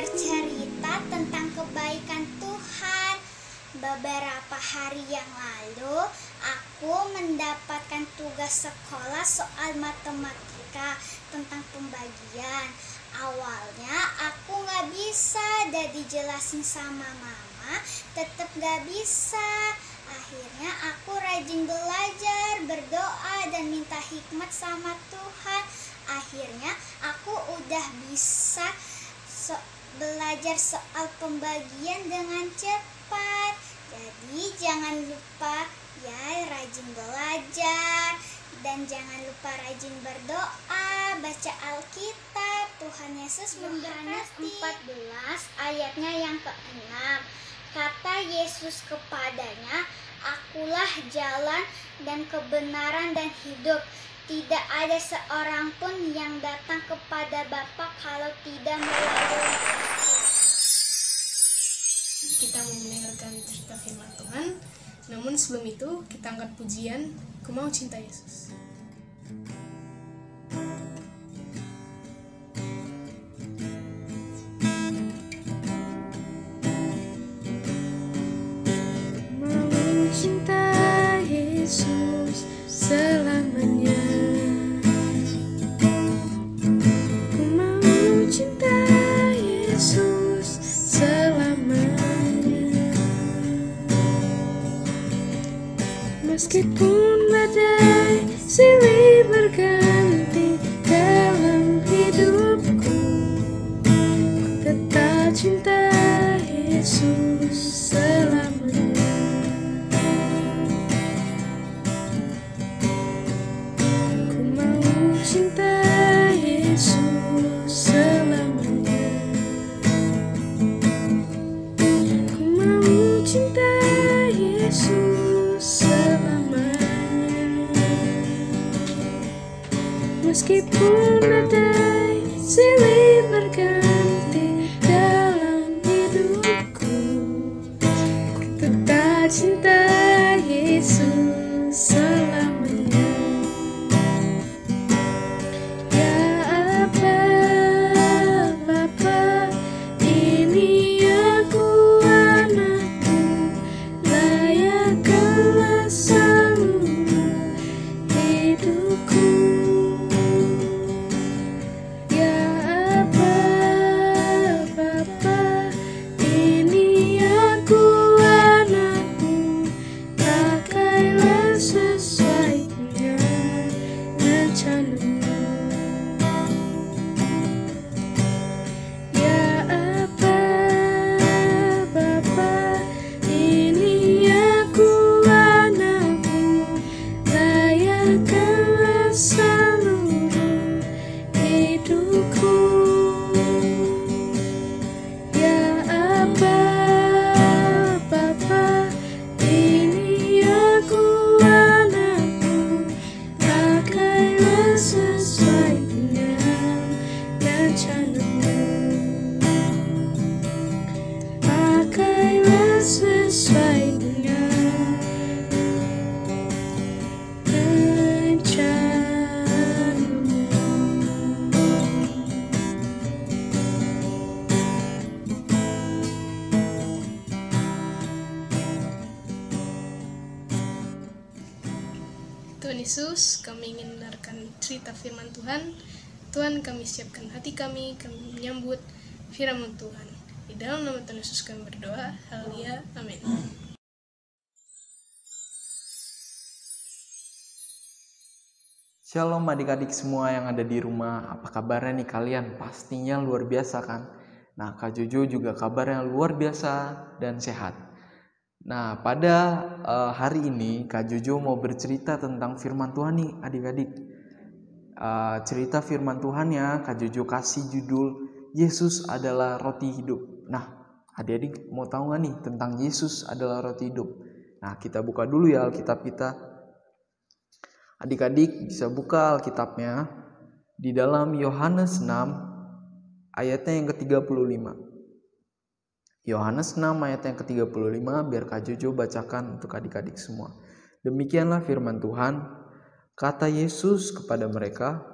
bercerita tentang kebaikan Tuhan. Beberapa hari yang lalu, aku mendapatkan tugas sekolah soal matematika tentang pembagian. Awalnya aku gak bisa, dan dijelasin sama mama, tetap gak bisa. Akhirnya aku rajin belajar, berdoa, dan minta hikmat sama Tuhan. Akhirnya aku udah bisa belajar soal pembagian dengan cepat. Jadi jangan lupa ya rajin belajar, dan jangan lupa rajin berdoa, baca Alkitab. Tuhan Yesus memberkati. 14 ayatnya yang ke-6. Kata Yesus kepadanya, "Akulah jalan dan kebenaran dan hidup. Tidak ada seorang pun yang datang kepada Bapa kalau tidak melalui Aku." Kita mau mendengarkan cerita firman Tuhan. Namun sebelum itu, kita angkat pujian, "Ku Mau Cinta Yesus". Mau cinta Yesus selamanya. Ku mau cinta Yesus selamanya. Meskipun badai silih berganti dalam hidupku, ku tetap cinta Yesus selamanya. Ku mau cinta Yesus selamanya. Ku mau cinta Yesus selamanya. Meskipun badai silih berganti dalam hidupku, ku tetap cinta Yesus selamanya. Ya Aba, Bapa, ini aku anakku, layakkanlah seluruh hidupku. Ya Aba, Bapa, ini aku anakmu, pakailah sesuai dengan rencanamu. Ya Aba, Bapa, ini aku anakmu, layakkanlah seluruh hidupku. Ya Aba, Bapa, ini aku anakmu, pakailah sesuai dengan rencanamu. Pakailah sesuai dengan rencanamu. Tuhan Yesus, kami ingin mendengarkan cerita firman Tuhan. Tuhan, kami siapkan hati kami menyambut firman Tuhan. Di dalam nama Tuhan Yesus kami berdoa. Haleluya. Amin. Shalom adik-adik semua yang ada di rumah, apa kabarnya nih kalian? Pastinya luar biasa kan? Nah, Kak Jojo juga kabarnya luar biasa dan sehat. Nah, pada hari ini Kak Jojo mau bercerita tentang firman Tuhan nih adik-adik. Cerita firman Tuhannya Kak Jojo kasih judul Yesus adalah roti hidup. Nah, adik-adik mau tahu gak nih tentang Yesus adalah roti hidup? Nah, kita buka dulu ya Alkitab kita. Adik-adik bisa buka Alkitabnya di dalam Yohanes 6 ayatnya yang ke-35. Yohanes 6 ayat yang ke-35, biar Kak Jojo bacakan untuk adik-adik semua. Demikianlah firman Tuhan. Kata Yesus kepada mereka,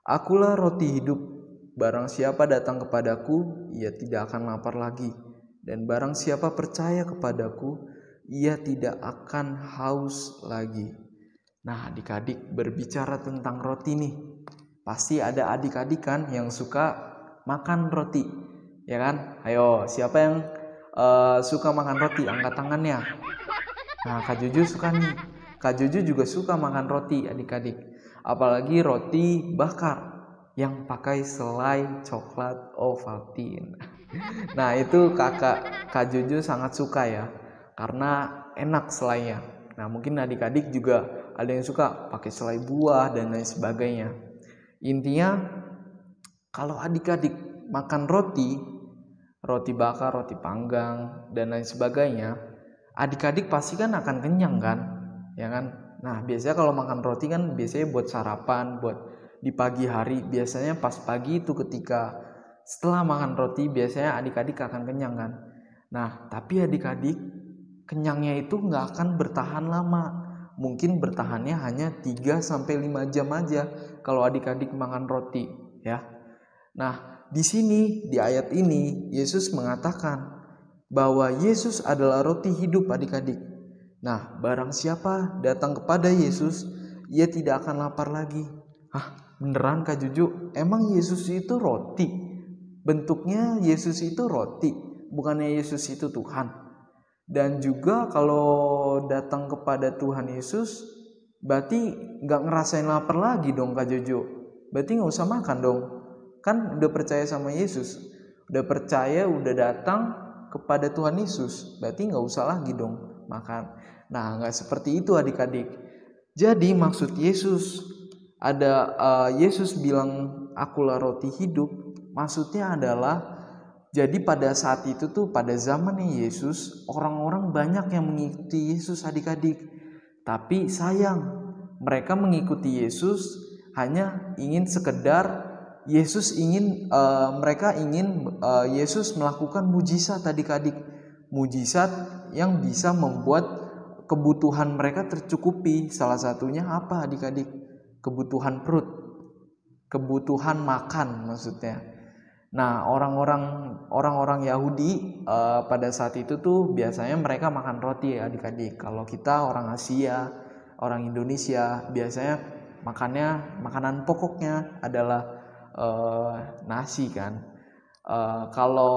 "Akulah roti hidup. barang siapa datang kepadaku, ia tidak akan lapar lagi. Dan barang siapa percaya kepadaku, ia tidak akan haus lagi. Nah, adik-adik berbicara tentang roti nih. Pasti ada adik-adik kan yang suka makan roti, ya kan? Ayo, siapa yang suka makan roti? Angkat tangannya. Nah, Kak Juju suka nih. Kak Juju juga suka makan roti, adik-adik. Apalagi roti bakar yang pakai selai coklat Ovaltine. Nah, itu Kak Juju sangat suka ya, karena enak selainya. Nah, mungkin adik-adik juga ada yang suka pakai selai buah dan lain sebagainya. Intinya, kalau adik-adik makan roti bakar, roti panggang, dan lain sebagainya, adik-adik pasti kan akan kenyang kan, ya kan? Nah, biasanya kalau makan roti kan biasanya buat sarapan, buat di pagi hari. Biasanya pas pagi itu ketika setelah makan roti, biasanya adik-adik akan kenyang kan. Nah, tapi adik-adik kenyangnya itu nggak akan bertahan lama. Mungkin bertahannya hanya 3-5 jam aja kalau adik-adik makan roti, ya. Nah, di sini di ayat ini Yesus mengatakan bahwa Yesus adalah roti hidup, adik-adik. Nah, barang siapa datang kepada Yesus, ia tidak akan lapar lagi. Beneran Kak Juju? Emang Yesus itu roti? Bentuknya Yesus itu roti, bukannya Yesus itu Tuhan. Dan juga kalau datang kepada Tuhan Yesus, berarti gak ngerasain lapar lagi dong Kak Jojo. Berarti gak usah makan dong. Kan udah percaya sama Yesus, udah percaya, udah datang kepada Tuhan Yesus, berarti gak usah lagi dong makan. Nah, gak seperti itu adik-adik. Jadi maksud Yesus, Yesus bilang akulah roti hidup, maksudnya adalah, jadi pada saat itu tuh, pada zamannya Yesus, orang-orang banyak yang mengikuti Yesus adik-adik. Tapi sayang, mereka mengikuti Yesus hanya ingin sekedar mereka ingin Yesus melakukan mujizat adik-adik. Mujizat yang bisa membuat kebutuhan mereka tercukupi. Salah satunya apa adik-adik? Kebutuhan perut, kebutuhan makan maksudnya. Nah, orang-orang Yahudi pada saat itu tuh biasanya mereka makan roti ya adik-adik. Kalau kita orang Asia, orang Indonesia, biasanya makanan pokoknya adalah nasi kan. Kalau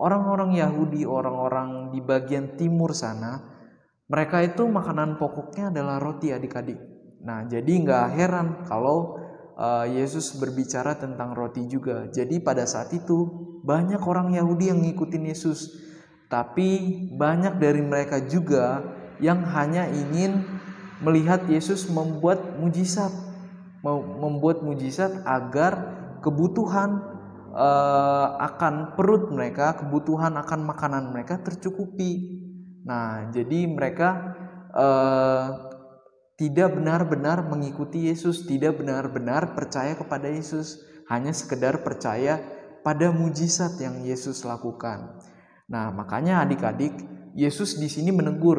orang-orang Yahudi, orang-orang di bagian timur sana, mereka itu makanan pokoknya adalah roti adik-adik. Nah, jadi nggak heran kalau Yesus berbicara tentang roti juga. Jadi pada saat itu banyak orang Yahudi yang ngikutin Yesus, tapi banyak dari mereka juga yang hanya ingin melihat Yesus membuat mujizat agar kebutuhan akan perut mereka, kebutuhan akan makanan mereka tercukupi. Nah, jadi mereka tidak benar-benar mengikuti Yesus, tidak benar-benar percaya kepada Yesus, hanya sekedar percaya pada mujizat yang Yesus lakukan. Nah, makanya adik-adik, Yesus di sini menegur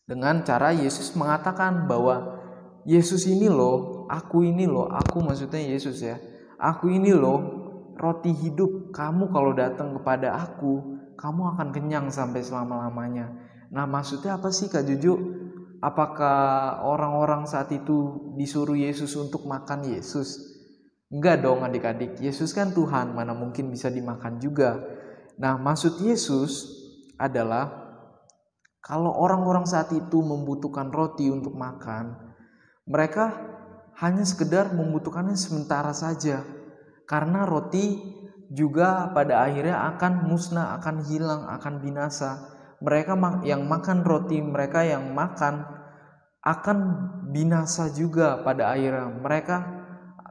dengan cara Yesus mengatakan bahwa Yesus ini loh, aku maksudnya Yesus ya, aku ini loh roti hidup. Kamu kalau datang kepada aku, kamu akan kenyang sampai selama-lamanya. Nah, maksudnya apa sih Kak Juju? Apakah orang-orang saat itu disuruh Yesus untuk makan Yesus? Enggak dong adik-adik, Yesus kan Tuhan, mana mungkin bisa dimakan juga. Nah, maksud Yesus adalah kalau orang-orang saat itu membutuhkan roti untuk makan, mereka hanya sekedar membutuhkannya sementara saja. Karena roti juga pada akhirnya akan musnah, akan hilang, akan binasa. Mereka yang makan roti, mereka yang makan akan binasa juga pada akhirnya. Mereka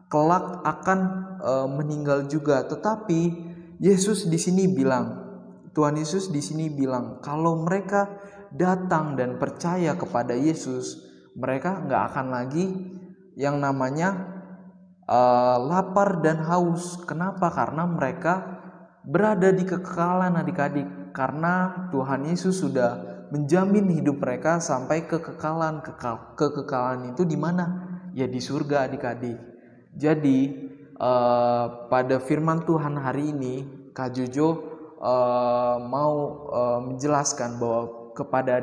kelak akan meninggal juga. Tetapi Yesus di sini bilang, Tuhan Yesus di sini bilang, kalau mereka datang dan percaya kepada Yesus, mereka nggak akan lagi yang namanya lapar dan haus. Kenapa? Karena mereka berada di kekekalan adik-adik. Karena Tuhan Yesus sudah menjamin hidup mereka sampai kekekalan. Kekekalan itu di mana? Ya di surga adik-adik. Jadi pada firman Tuhan hari ini Kak Jojo mau menjelaskan bahwa kepada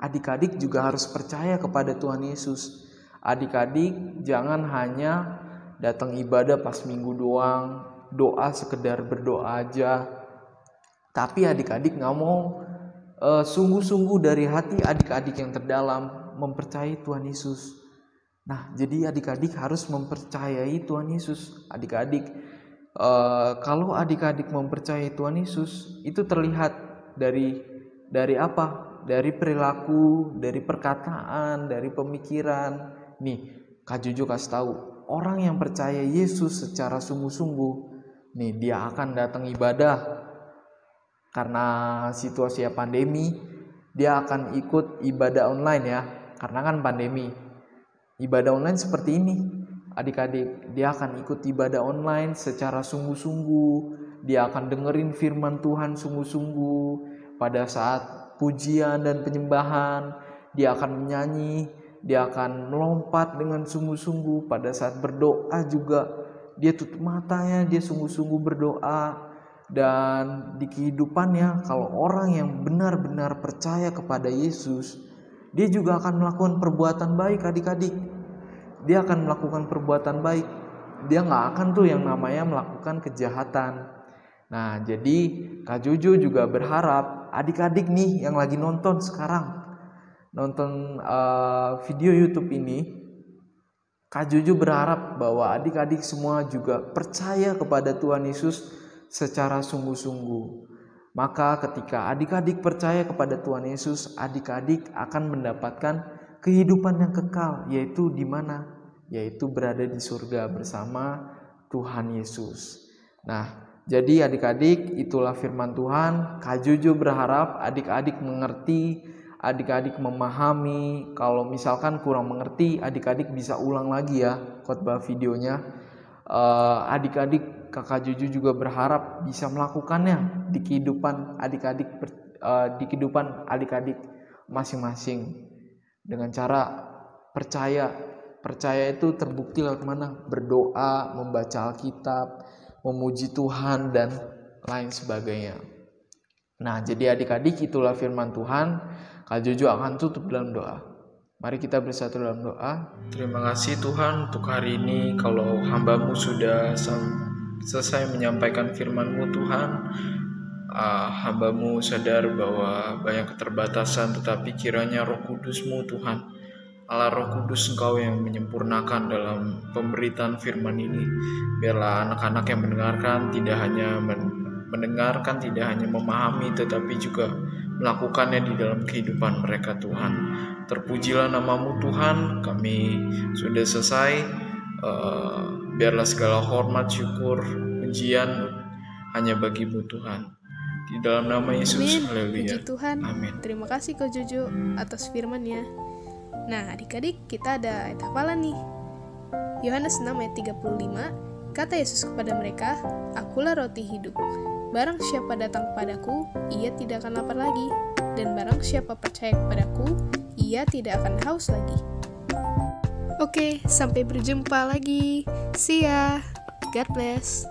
adik-adik juga harus percaya kepada Tuhan Yesus. Adik-adik jangan hanya datang ibadah pas minggu doang, doa sekedar berdoa aja, tapi adik-adik nggak mau sungguh-sungguh dari hati adik-adik yang terdalam mempercayai Tuhan Yesus. Nah, jadi adik-adik harus mempercayai Tuhan Yesus. Adik-adik, kalau adik-adik mempercayai Tuhan Yesus, itu terlihat dari apa? Dari perilaku, dari perkataan, dari pemikiran. Nih, Kak Jojo kasih tahu, orang yang percaya Yesus secara sungguh-sungguh, nih dia akan datang ibadah. Karena situasi pandemi, dia akan ikut ibadah online ya. Karena kan pandemi. Ibadah online seperti ini. Adik-adik, dia akan ikut ibadah online secara sungguh-sungguh. Dia akan dengerin firman Tuhan sungguh-sungguh. Pada saat pujian dan penyembahan, dia akan menyanyi, dia akan melompat dengan sungguh-sungguh. Pada saat berdoa juga, dia tutup matanya, dia sungguh-sungguh berdoa. Dan di kehidupannya, kalau orang yang benar-benar percaya kepada Yesus, dia juga akan melakukan perbuatan baik adik-adik. Dia akan melakukan perbuatan baik. Dia gak akan tuh yang namanya melakukan kejahatan. Nah, jadi Kak Jojo juga berharap adik-adik nih yang lagi nonton sekarang, nonton video YouTube ini, Kak Jojo berharap bahwa adik-adik semua juga percaya kepada Tuhan Yesus secara sungguh-sungguh. Maka ketika adik-adik percaya kepada Tuhan Yesus, adik-adik akan mendapatkan kehidupan yang kekal, yaitu di mana? Yaitu berada di surga bersama Tuhan Yesus. Nah, jadi adik-adik, itulah firman Tuhan. Kak Jojo berharap adik-adik mengerti, adik-adik memahami. Kalau misalkan kurang mengerti, adik-adik bisa ulang lagi ya khotbah videonya. Adik-adik, Kakak Jojo juga berharap bisa melakukannya di kehidupan adik-adik masing-masing dengan cara percaya. Percaya itu terbukti lewat mana? Berdoa, membaca Alkitab, memuji Tuhan dan lain sebagainya. Nah, jadi adik-adik, itulah firman Tuhan. Kak Jojo akan tutup dalam doa. Mari kita bersatu dalam doa. Terima kasih Tuhan untuk hari ini. Kalau hamba-Mu sudah selesai menyampaikan firman-Mu Tuhan, hamba-Mu sadar bahwa banyak keterbatasan, tetapi kiranya Roh Kudus-Mu Tuhan, Allah Roh Kudus Engkau yang menyempurnakan dalam pemberitaan firman ini. Biarlah anak-anak yang mendengarkan tidak hanya mendengarkan, tidak hanya memahami, tetapi juga melakukannya di dalam kehidupan mereka Tuhan. Terpujilah nama-Mu Tuhan, kami sudah selesai. Biarlah segala hormat, syukur, pujian hanya bagi-Mu Tuhan. Di dalam nama Yesus, haleluya. Puji Tuhan. Amin. Terima kasih Kak Jojo atas firman-Nya. Nah, adik-adik, kita ada ayat hafalan nih. Yohanes 6 ayat 35, kata Yesus kepada mereka, "Akulah roti hidup. Barang siapa datang kepadaku, ia tidak akan lapar lagi. Dan barang siapa percaya kepadaku, ia tidak akan haus lagi." Oke, sampai berjumpa lagi. See ya. God bless.